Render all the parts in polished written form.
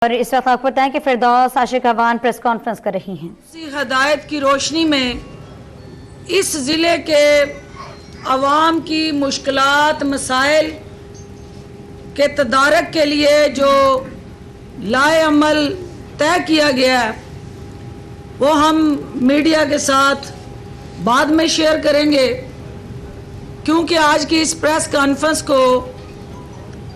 اور اس وقت آپ بتائیں کہ فردوس عاشق اوان پریس کانفرنس کر رہی ہیں۔ اسی ہدایت کی روشنی میں اس ضلع کے عوام کی مشکلات مسائل کے تدارک کے لیے جو لائحہ عمل طے کیا گیا ہے وہ ہم میڈیا کے ساتھ بعد میں شیئر کریں گے، کیونکہ آج کی اس پریس کانفرنس کو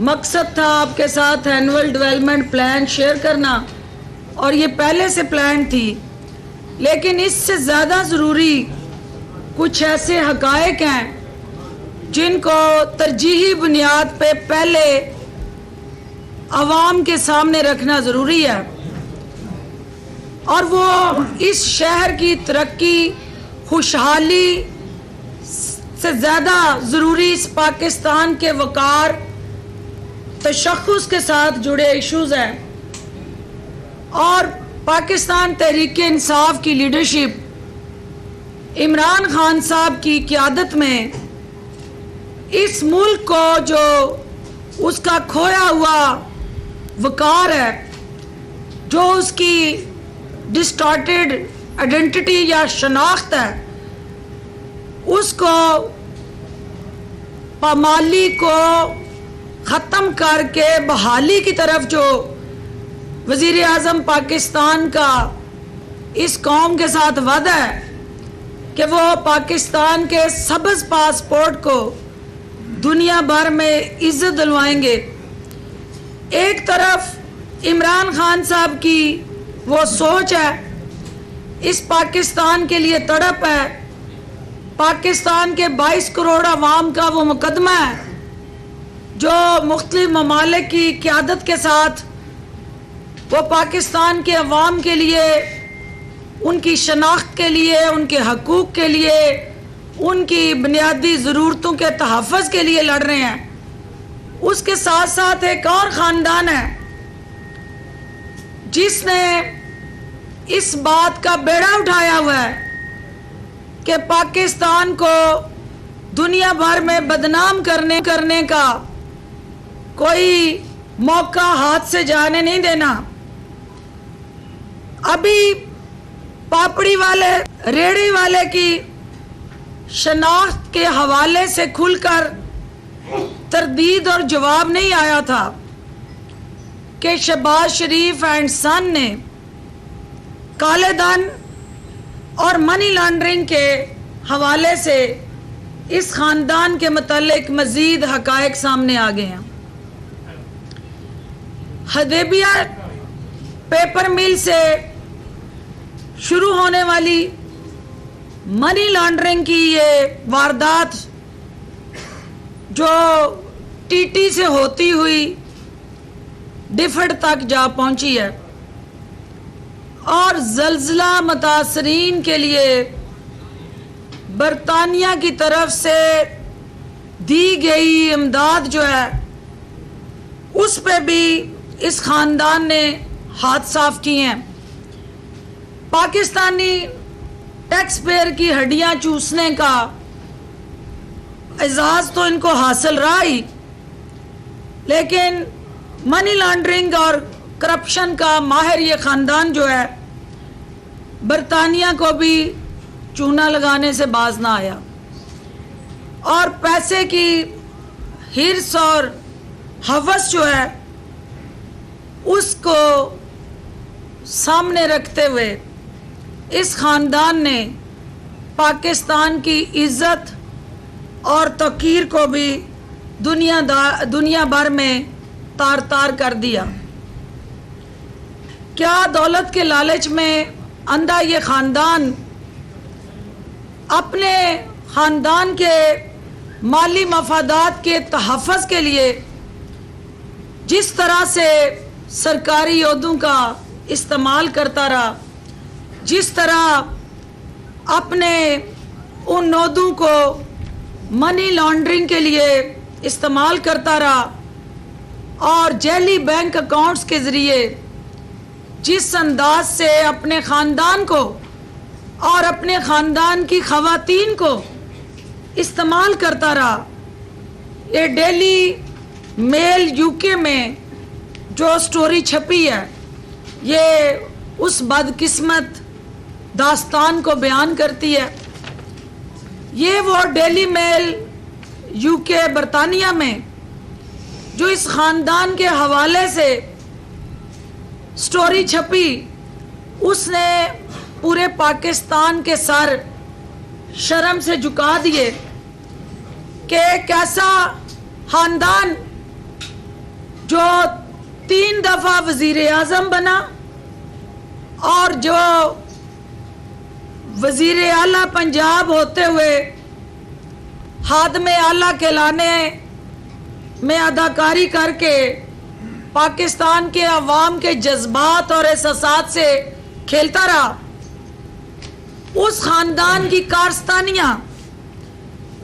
مقصد تھا آپ کے ساتھ اینول ڈیولپمنٹ پلان شیئر کرنا، اور یہ پہلے سے پلان تھی، لیکن اس سے زیادہ ضروری کچھ ایسے حقائق ہیں جن کو ترجیحی بنیاد پہ پہلے عوام کے سامنے رکھنا ضروری ہے، اور وہ اس شہر کی ترقی خوشحالی سے زیادہ ضروری اس پاکستان کے وقار تشخص کے ساتھ جڑے ایشوز ہیں، اور پاکستان تحریک انصاف کی لیڈرشپ عمران خان صاحب کی قیادت میں اس ملک کو جو اس کا کھویا ہوا وقار ہے، جو اس کی ڈسٹارٹیڈ آئیڈینٹی یا شناخت ہے، اس کو پامالی کو ختم کر کے بحالی کی طرف جو وزیر اعظم پاکستان کا اس قوم کے ساتھ وعدہ ہے کہ وہ پاکستان کے سبز پاسپورٹ کو دنیا بھر میں عزت دلوائیں گے، ایک طرف عمران خان صاحب کی وہ سوچ ہے، اس پاکستان کے لیے تڑپ ہے، پاکستان کے 22 کروڑ عوام کا وہ مقدمہ ہے جو مختلف ممالک کی قیادت کے ساتھ وہ پاکستان کے عوام کے لیے، ان کی شناخت کے لیے، ان کے حقوق کے لیے، ان کی بنیادی ضرورتوں کے تحفظ کے لیے لڑ رہے ہیں۔ اس کے ساتھ ساتھ ایک اور خاندان ہے جس نے اس بات کا بیڑا اٹھایا ہوا ہے کہ پاکستان کو دنیا بھر میں بدنام کرنے کا کوئی موقع ہاتھ سے جانے نہیں دینا۔ ابھی پاپڑی والے ریڑھی والے کی شناخت کے حوالے سے کھل کر تردید اور جواب نہیں آیا تھا کہ شہباز شریف اینڈ سن نے کالے دھن اور منی لانڈرنگ کے حوالے سے اس خاندان کے متعلق مزید حقائق سامنے آ گئے ہیں۔ حدیبیہ پیپر مل سے شروع ہونے والی منی لانڈرنگ کی یہ واردات جو ٹی ٹی سے ہوتی ہوئی ڈفٹ تک جا پہنچی ہے، اور زلزلہ متاثرین کے لیے برطانیہ کی طرف سے دی گئی امداد جو ہے اس پہ بھی اس خاندان نے ہاتھ صاف کیے ہیں۔ پاکستانی ٹیکس پیئر کی ہڈیاں چوسنے کا اعزاز تو ان کو حاصل رہا ہی، لیکن منی لانڈرنگ اور کرپشن کا ماہر یہ خاندان جو ہے برطانیہ کو بھی چونا لگانے سے باز نہ آیا، اور پیسے کی ہرس اور ہوس جو ہے اس کو سامنے رکھتے ہوئے اس خاندان نے پاکستان کی عزت اور توقیر کو بھی دنیا بھر میں تار تار کر دیا۔ کیا دولت کے لالچ میں اندھا یہ خاندان اپنے خاندان کے مالی مفادات کے تحفظ کے لیے جس طرح سے سرکاری عہدوں کا استعمال کرتا رہا، جس طرح اپنے ان عہدوں کو منی لانڈرنگ کے لیے استعمال کرتا رہا، اور جعلی بینک اکاؤنٹس کے ذریعے جس انداز سے اپنے خاندان کو اور اپنے خاندان کی خواتین کو استعمال کرتا رہا، یہ ڈیلی میل یو کے میں جو سٹوری چھپی ہے یہ اس بدقسمت داستان کو بیان کرتی ہے. یہ وہ ڈیلی میل UK برطانیہ میں جو اس خاندان کے حوالے سے سٹوری چھپی، اس نے پورے پاکستان کے سر شرم سے جھکا دیے کہ ایک ایسا خاندان جو 3 دفعہ وزیر اعظم بنا اور جو وزیر اعلیٰ پنجاب ہوتے ہوئے خادم اعلیٰ کہلانے میں اداکاری کر کے پاکستان کے عوام کے جذبات اور احساسات سے کھیلتا رہا، اس خاندان کی کارستانیاں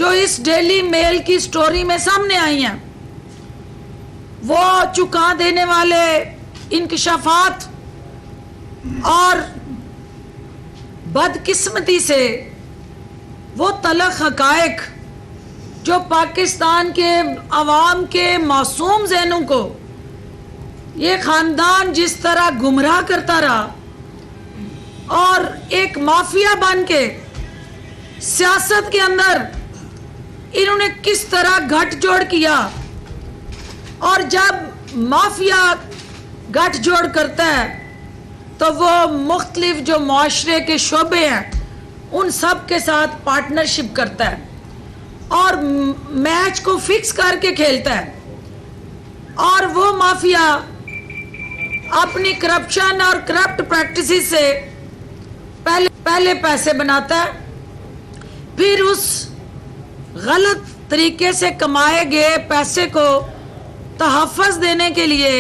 جو اس ڈیلی میل کی سٹوری میں سامنے آئی ہیں، وہ چکا دینے والے انکشافات اور بدقسمتی سے وہ تلخ حقائق جو پاکستان کے عوام کے معصوم ذہنوں کو یہ خاندان جس طرح گمراہ کرتا رہا اور ایک مافیا بن کے سیاست کے اندر انہوں نے کس طرح گھٹ جوڑ کیا، اور جب مافیا گھٹ جوڑ کرتا ہے تو وہ مختلف جو معاشرے کے شعبے ہیں ان سب کے ساتھ پارٹنرشپ کرتا ہے اور میچ کو فکس کر کے کھیلتا ہے، اور وہ مافیا اپنی کرپشن اور کرپٹ پریکٹسز سے پہلے پیسے بناتا ہے، پھر اس غلط طریقے سے کمائے گئے پیسے کو تحفظ دینے کے لیے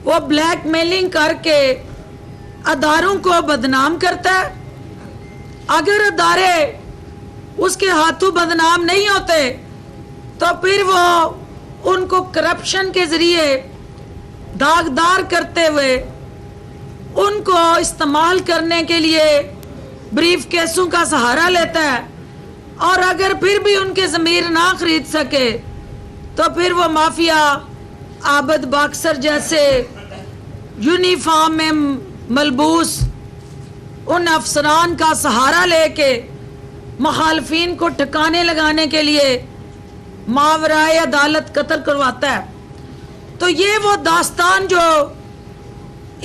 وہ بلیک میلنگ کر کے اداروں کو بدنام کرتا ہے. اگر ادارے اس کے ہاتھوں بدنام نہیں ہوتے تو پھر وہ ان کو کرپشن کے ذریعے داغدار کرتے ہوئے ان کو استعمال کرنے کے لیے بریف کیسوں کا سہارا لیتا ہے، اور اگر پھر بھی ان کے ضمیر نہ خرید سکے تو پھر وہ مافیا عابد باکسر جیسے یونیفارم میں ملبوس ان افسران کا سہارا لے کے مخالفین کو ٹھکانے لگانے کے لیے ماورائے عدالت قتل کرواتا ہے. تو یہ وہ داستان جو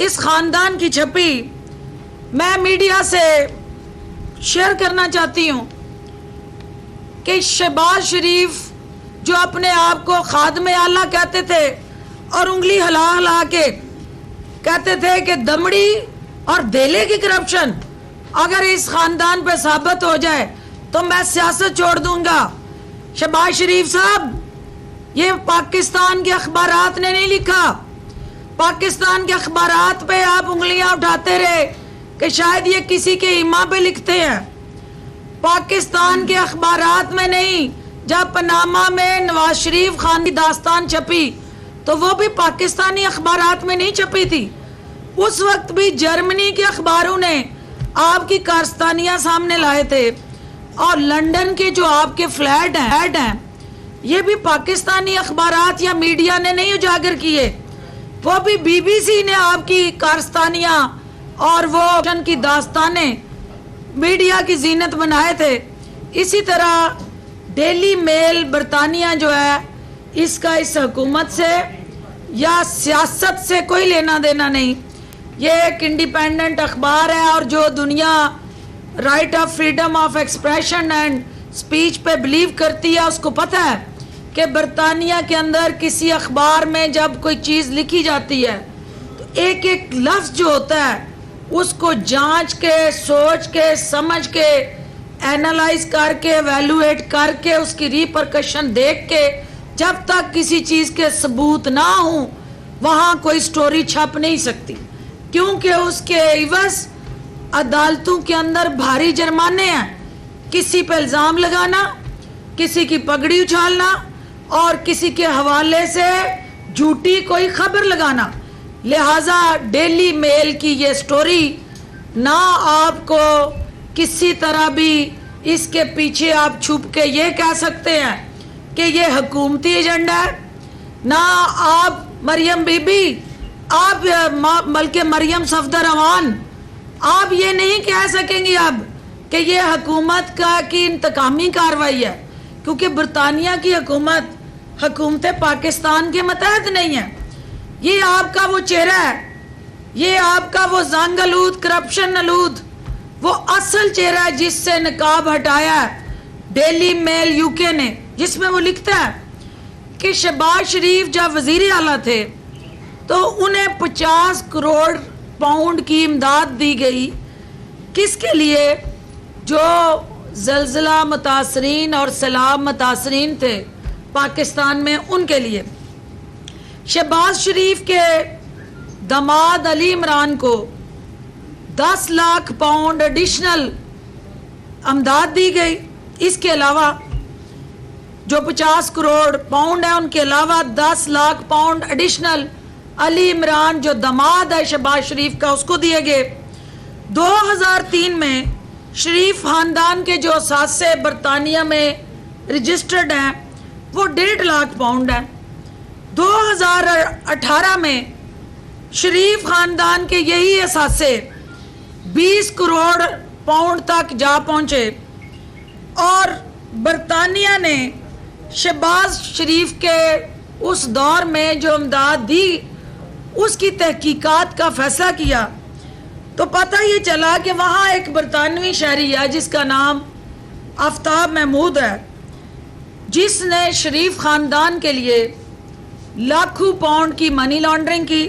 اس خاندان کی چھپی میں میڈیا سے شیئر کرنا چاہتی ہوں کہ شہباز شریف جو اپنے آپ کو خادم اعلیٰ کہتے تھے اور انگلی ہلا ہلا کے کہتے تھے کہ دمڑی اور دھیلے کی کرپشن اگر اس خاندان پہ ثابت ہو جائے تو میں سیاست چھوڑ دوں گا. شہباز شریف صاحب، یہ پاکستان کے اخبارات نے نہیں لکھا، پاکستان کے اخبارات پہ آپ انگلیاں اٹھاتے رہے کہ شاید یہ کسی کے ایما پہ لکھتے ہیں. پاکستان کے اخبارات میں نہیں، جب پاناما میں نواز شریف خان کی داستان چھپی تو وہ بھی پاکستانی اخبارات میں نہیں چھپی تھی، اس وقت بھی جرمنی کے اخباروں نے آپ کی کارستانیاں سامنے لائے تھے، اور لندن کے جو آپ کے فلیٹ ہیں یہ بھی پاکستانی اخبارات یا میڈیا نے نہیں اجاگر کیے، وہ بھی BBC نے آپ کی کارستانیاں اور وہ جن کی داستانیں میڈیا کی زینت بنائے تھے. اسی طرح ڈیلی میل برطانیہ جو ہے اس کا اس حکومت سے یا سیاست سے کوئی لینا دینا نہیں، یہ ایک انڈیپینڈنٹ اخبار ہے، اور جو دنیا right of freedom of expression and speech پہ بلیو کرتی ہے اس کو پتہ ہے کہ برطانیہ کے اندر کسی اخبار میں جب کوئی چیز لکھی جاتی ہے تو ایک ایک لفظ جو ہوتا ہے اس کو جانچ کے، سوچ کے، سمجھ کے، اینالائز کر کے، ایویلویٹ کر کے، اس کی ریپرکشن دیکھ کے، جب تک کسی چیز کے ثبوت نہ ہوں وہاں کوئی سٹوری چھپ نہیں سکتی، کیونکہ اس کے عوض عدالتوں کے اندر بھاری جرمانے ہیں. کسی پہ الزام لگانا، کسی کی پگڑی اچھالنا اور کسی کے حوالے سے جھوٹی کوئی خبر لگانا. لہٰذا ڈیلی میل کی یہ سٹوری نہ آپ کو کسی طرح بھی اس کے پیچھے آپ چھپ کے یہ کہہ سکتے ہیں کہ یہ حکومتی ایجنڈا ہے، نہ آپ مریم بی بی آپ بلکہ مریم صفدر روان آپ یہ نہیں کہہ سکیں گی اب کہ یہ حکومت کی انتقامی کارروائی ہے، کیونکہ برطانیہ کی حکومت پاکستان کے متحد نہیں ہے. یہ آپ کا وہ چہرہ ہے، یہ آپ کا وہ زنگ آلود کرپشن آلود وہ اصل چہرہ ہے جس سے نقاب ہٹایا ہے ڈیلی میل یو کے نے، جس میں وہ لکھتا ہے کہ شہباز شریف جب وزیر اعلیٰ تھے تو انہیں 50 کروڑ پاؤنڈ کی امداد دی گئی. کس کے لیے؟ جو زلزلہ متاثرین اور سیلاب متاثرین تھے پاکستان میں، ان کے لیے. شہباز شریف کے داماد علی عمران کو 10 لاکھ پاؤنڈ ایڈیشنل امداد دی گئی. اس کے علاوہ جو 50 کروڑ پاؤنڈ ہے ان کے علاوہ 10 لاکھ پاؤنڈ ایڈیشنل علی عمران جو داماد ہے شہباز شریف کا اس کو دیے گئے. 2003 میں شریف خاندان کے جو اثاثے برطانیہ میں رجسٹرڈ ہیں وہ 1.5 لاکھ پاؤنڈ ہیں. 2018 میں شریف خاندان کے یہی اثاثے 20 کروڑ پاؤنڈ تک جا پہنچے اور برطانیہ نے شہباز شریف کے اس دور میں جو امداد دی اس کی تحقیقات کا فیصلہ کیا تو پتہ یہ چلا کہ وہاں ایک برطانوی شہری ہے جس کا نام آفتاب محمود ہے، جس نے شریف خاندان کے لیے لاکھوں پاؤنڈ کی منی لانڈرنگ کی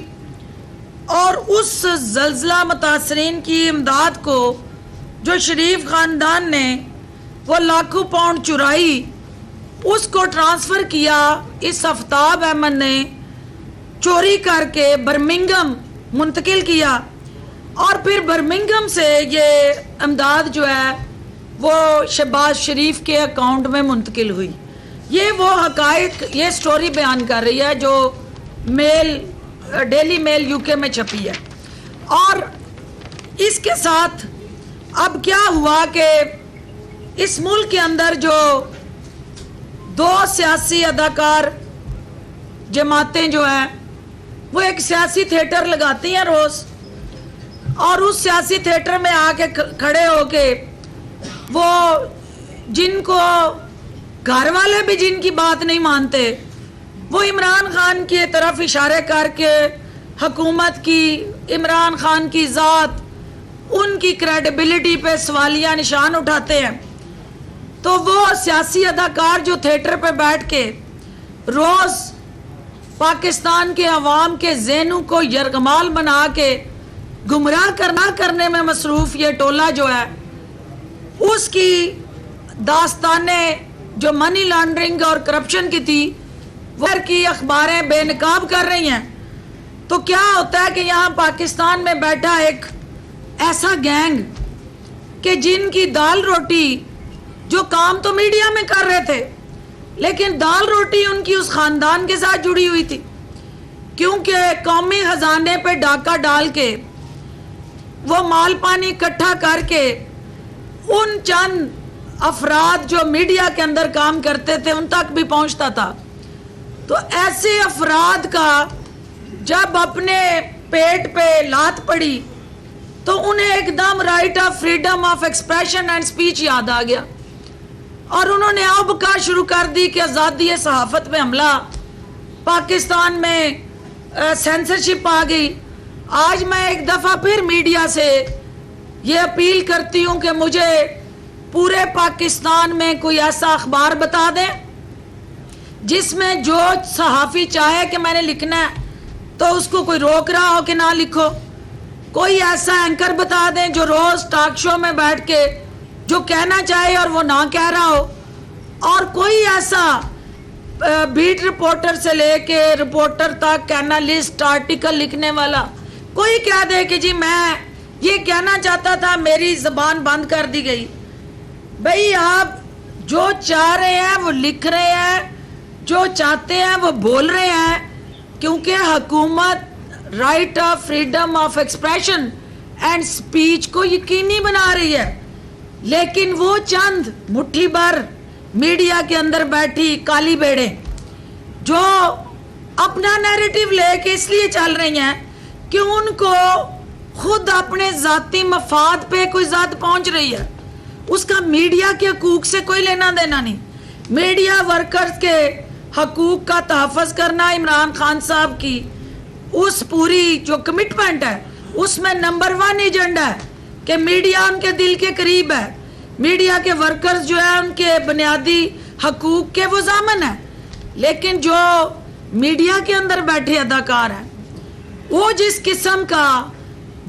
اور اس زلزلہ متاثرین کی امداد کو جو شریف خاندان نے وہ لاکھوں پاؤنڈ چرائی اس کو ٹرانسفر کیا اس آفتاب احمد نے چوری کر کے برمنگھم منتقل کیا اور پھر برمنگھم سے یہ امداد جو ہے وہ شہباز شریف کے اکاؤنٹ میں منتقل ہوئی. یہ وہ حقائق یہ سٹوری بیان کر رہی ہے جو ڈیلی میل یو کے میں چھپی ہے. اور اس کے ساتھ اب کیا ہوا کہ اس ملک کے اندر جو 2 سیاسی اداکار جماعتیں جو ہیں وہ ایک سیاسی تھیٹر لگاتی ہیں روز اور اس سیاسی تھیٹر میں آ کے کھڑے ہو کے وہ جن کو گھر والے بھی جن کی بات نہیں مانتے وہ عمران خان کی طرف اشارے کر کے حکومت کی عمران خان کی ذات ان کی کریڈیبلٹی پہ سوالیہ نشان اٹھاتے ہیں. تو وہ سیاسی اداکار جو تھیٹر پہ بیٹھ کے روز پاکستان کے عوام کے ذہنوں کو یرغمال بنا کے گمراہ کرنے میں مصروف یہ ٹولہ جو ہے اس کی داستانیں جو منی لانڈرنگ اور کرپشن کی تھی وہ کی اخباریں بے نقاب کر رہی ہیں. تو کیا ہوتا ہے کہ یہاں پاکستان میں بیٹھا ایک ایسا گینگ کہ جن کی دال روٹی جو کام تو میڈیا میں کر رہے تھے لیکن دال روٹی ان کی اس خاندان کے ساتھ جڑی ہوئی تھی کیونکہ قومی خزانے پہ ڈاکہ ڈال کے وہ مال پانی اکٹھا کر کے ان چند افراد جو میڈیا کے اندر کام کرتے تھے ان تک بھی پہنچتا تھا. تو ایسے افراد کا جب اپنے پیٹ پہ لات پڑی تو انہیں ایک them right of freedom of expression and speech یاد آ گیا اور انہوں نے بکا شروع کر دی کہ آزادی صحافت پہ حملہ، پاکستان میں سینسرشپ آ گئی. آج میں ایک دفعہ پھر میڈیا سے یہ اپیل کرتی ہوں کہ مجھے پورے پاکستان میں کوئی ایسا اخبار بتا دیں جس میں جو صحافی چاہے کہ میں نے لکھنا ہے تو اس کو کوئی روک رہا ہو کہ نہ لکھو. کوئی ایسا اینکر بتا دیں جو روز ٹاک شو میں بیٹھ کے جو کہنا چاہے اور وہ نہ کہہ رہا ہو، اور کوئی ایسا بیٹ رپورٹر سے لے کے رپورٹر تک اینالسٹ آرٹیکل لکھنے والا کوئی کہہ دے کہ جی میں یہ کہنا چاہتا تھا میری زبان بند کر دی گئی. بھئی آپ جو چاہ رہے ہیں وہ لکھ رہے ہیں، جو چاہتے ہیں وہ بول رہے ہیں کیونکہ حکومت right of freedom of expression and speech کو یقینی بنا رہی ہے. لیکن وہ چند مٹھی بھر میڈیا کے اندر بیٹھی کالی بیڑے جو اپنا نیریٹو لے کے اس لیے چل رہی ہیں کہ ان کو خود اپنے ذاتی مفاد پہ کوئی ذات پہنچ رہی ہے، اس کا میڈیا کے حقوق سے کوئی لینا دینا نہیں۔ میڈیا ورکرز کے حقوق کا تحفظ کرنا عمران خان صاحب کی اس پوری جو کمٹمنٹ ہے اس میں نمبر 1 ایجنڈا ہے کہ میڈیا ان کے دل کے قریب ہے، میڈیا کے ورکرز جو ہے ان کے بنیادی حقوق کے وہ ضامن ہیں۔ لیکن جو میڈیا کے اندر بیٹھے اداکار ہیں وہ جس قسم کا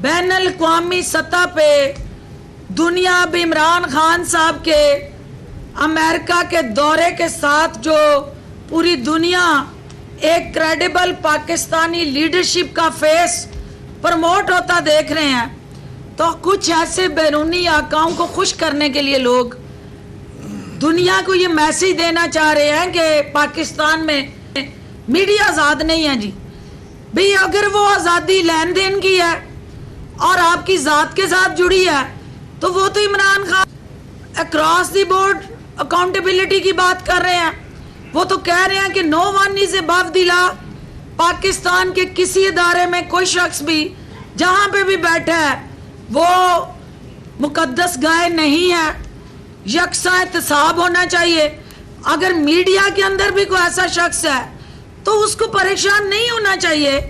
بین الاقوامی سطح پہ دنیا اب عمران خان صاحب کے امریکہ کے دورے کے ساتھ جو پوری دنیا ایک کریڈیبل پاکستانی لیڈرشپ کا فیس پروموٹ ہوتا دیکھ رہے ہیں، تو کچھ ایسے بیرونی آقاؤں کو خوش کرنے کے لیے لوگ دنیا کو یہ میسیج دینا چاہ رہے ہیں کہ پاکستان میں میڈیا آزاد نہیں ہے۔ جی بھئی اگر وہ آزادی لین دین کی ہے اور آپ کی ذات کے ساتھ جڑی ہے تو وہ تو Imran Khan across the board accountability کی بات کر رہے ہیں، وہ تو کہہ رہے ہیں کہ نو ون از ابو دی لا، پاکستان کے کسی ادارے میں کوئی شخص بھی جہاں پہ بھی بیٹھا ہے وہ مقدس گائے نہیں ہے، یکساں احتساب ہونا چاہیے۔ اگر میڈیا کے اندر بھی کوئی ایسا شخص ہے تو اس کو پریشان نہیں ہونا چاہیے۔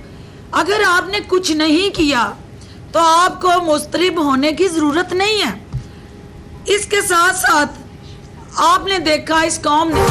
اگر آپ نے کچھ نہیں کیا تو آپ کو مضطرب ہونے کی ضرورت نہیں ہے۔ اس کے ساتھ ساتھ آپ نے دیکھا اس قوم نے